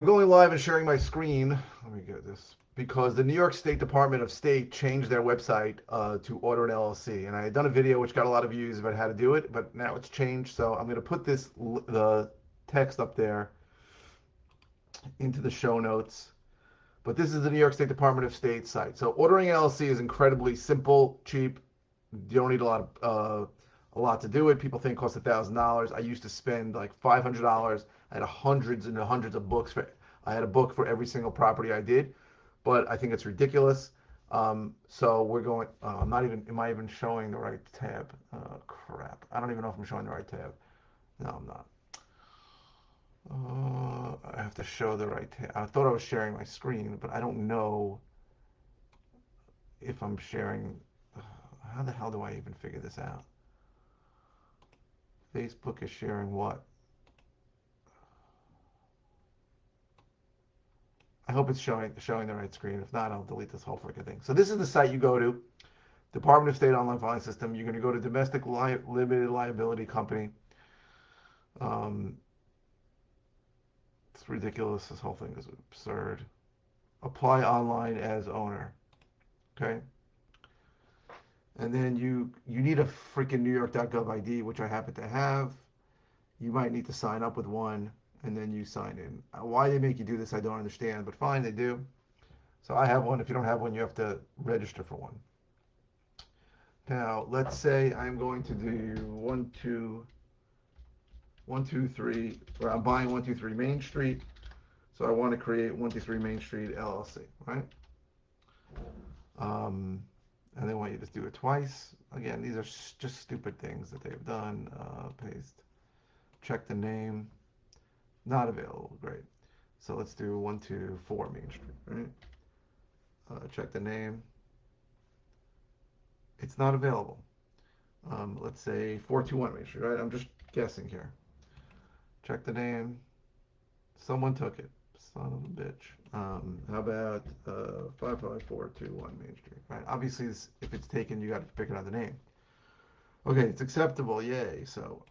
I'm going live and sharing my screen. Let me get this because the New York State Department of State changed their website to order an LLC, and I had done a video which got a lot of views about how to do it, but now it's changed. So I'm going to put the text up there into the show notes. But this is the New York State Department of State site. So ordering an LLC is incredibly simple, cheap. You don't need a lot to do it. People think it costs $1,000. I used to spend like $500. I had hundreds and hundreds of books for. I had a book for every single property I did, but I think it's ridiculous. So we're going. I'm not even. Am I even showing the right tab? Crap. I don't even know if I'm showing the right tab. No, I'm not. I have to show the right tab. I thought I was sharing my screen, but I don't know if I'm sharing. How the hell do I even figure this out? Facebook is sharing what? I hope it's showing the right screen. If not, I'll delete this whole freaking thing. So this is the site you go to, Department of State Online Filing System. You're going to go to Limited Liability Company. Um, it's ridiculous. This whole thing is absurd. Apply online as owner. Okay. And then you need a freaking New York.gov ID, which I happen to have. You might need to sign up with one, and then you sign in. Why they make you do this, I don't understand, but fine, they do. So I have one. If you don't have one, you have to register for one. Now, let's say I'm going to do 123, or I'm buying 123 Main Street. So I want to create 123 Main Street LLC, right? Um, and they want you to do it twice. Again, these are just stupid things that they've done. Paste. Check the name. Not available. Great. So let's do 124 Main Street, right? Check the name. It's not available. Let's say 421 Main Street, right? I'm just guessing here. Check the name. Someone took it. Son of a bitch. How about 55421 Main Street, right? Obviously, if it's taken, you got to pick another name. Okay, it's acceptable. Yay. So,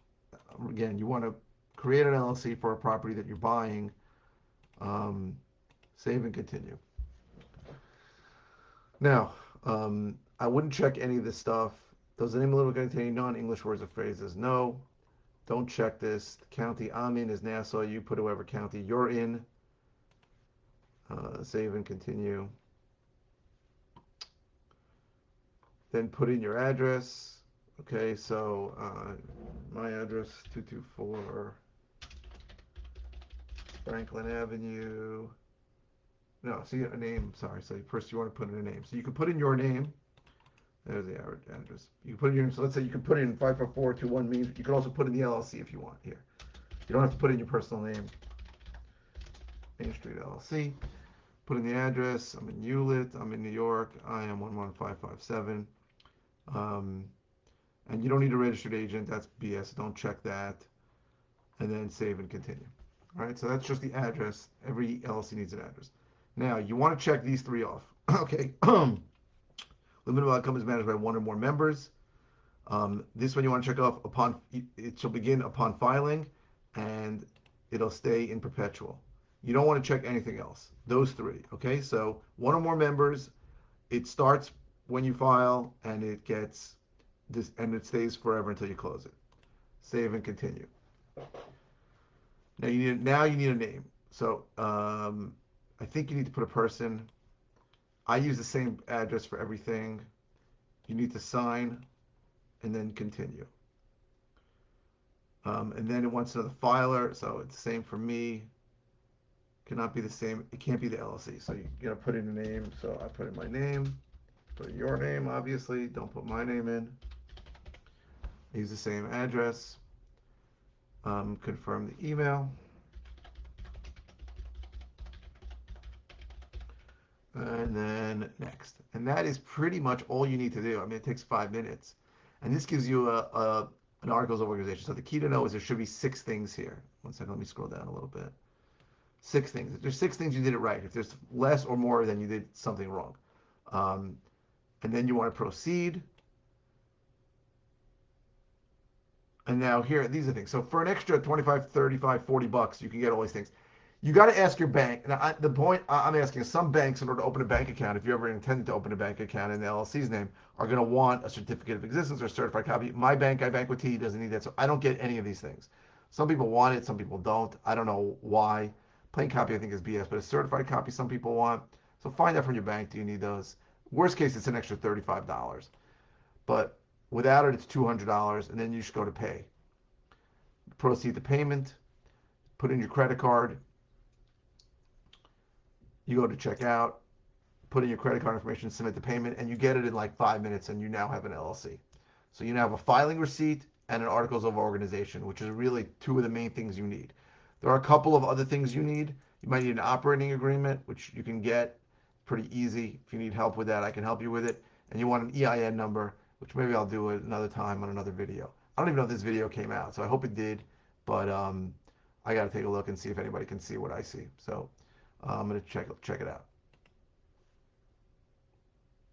again, you want to create an LLC for a property that you're buying. Um, Save and continue. Now, I wouldn't check any of this stuff. Does the name of the little contain non-English words or phrases? No. Don't check this. The county I'm in is Nassau. You put whoever county you're in. Save and continue. Then put in your address. Okay, so my address 224 Franklin Avenue. No, see a name. Sorry. So first you want to put in a name. So you can put in your name. There's the average address. You can put in your, so let's say you can put in 54421 means you can also put in the LLC if you want here. You don't have to put in your personal name. Main Street LLC. Put in the address. I'm in Hewlett. I'm in New York. I am 11557. Um, and you don't need a registered agent. That's BS. Don't check that. And then save and continue. All right. So that's just the address. Every LLC needs an address. Now you want to check these three off. Okay. Limited outcome is managed by one or more members. This one you want to check off upon it shall begin upon filing, and it'll stay in perpetual. You don't want to check anything else. Those three. Okay. So one or more members. It starts when you file, and it gets this, and it stays forever until you close it. Save and continue. Now you need a name. So I think you need to put a person. I use the same address for everything. You need to sign and then continue. And then it wants another filer, so it's the same for me. Cannot be the same. It can't be the LLC. So you gotta put in a name. So I put in my name. Put in your name, obviously. Don't put my name in. Use the same address. Confirm the email. And then next. And that is pretty much all you need to do. I mean, it takes 5 minutes. And this gives you an articles of organization. So the key to know is there should be 6 things here. One second, let me scroll down a little bit. 6 things. If there's 6 things, you did it right. If there's less or more, then you did something wrong. And then you want to proceed. And now here, these are things. So for an extra 25, 35, $40, you can get all these things. You got to ask your bank. Now, the point I'm asking is some banks, in order to open a bank account, if you ever intended to open a bank account in the LLC's name, are going to want a certificate of existence or a certified copy. My bank, I bank with T, doesn't need that, so I don't get any of these things. Some people want it, some people don't. I don't know why. Plain copy, I think, is BS, but a certified copy, some people want. So find out from your bank. Do you need those? Worst case, it's an extra $35, but without it, it's $200, and then you just go to pay. Proceed to payment. Put in your credit card. You go to checkout, put in your credit card information, submit the payment, and you get it in like 5 minutes, and you now have an LLC. So you now have a filing receipt and an articles of organization, which is really two of the main things you need. There are a couple of other things you need. You might need an operating agreement, which you can get pretty easy. If you need help with that, I can help you with it. And you want an EIN number, which maybe I'll do another time on another video. I don't even know if this video came out, so I hope it did, but I got to take a look and see if anybody can see what I see. So I'm going to check it out.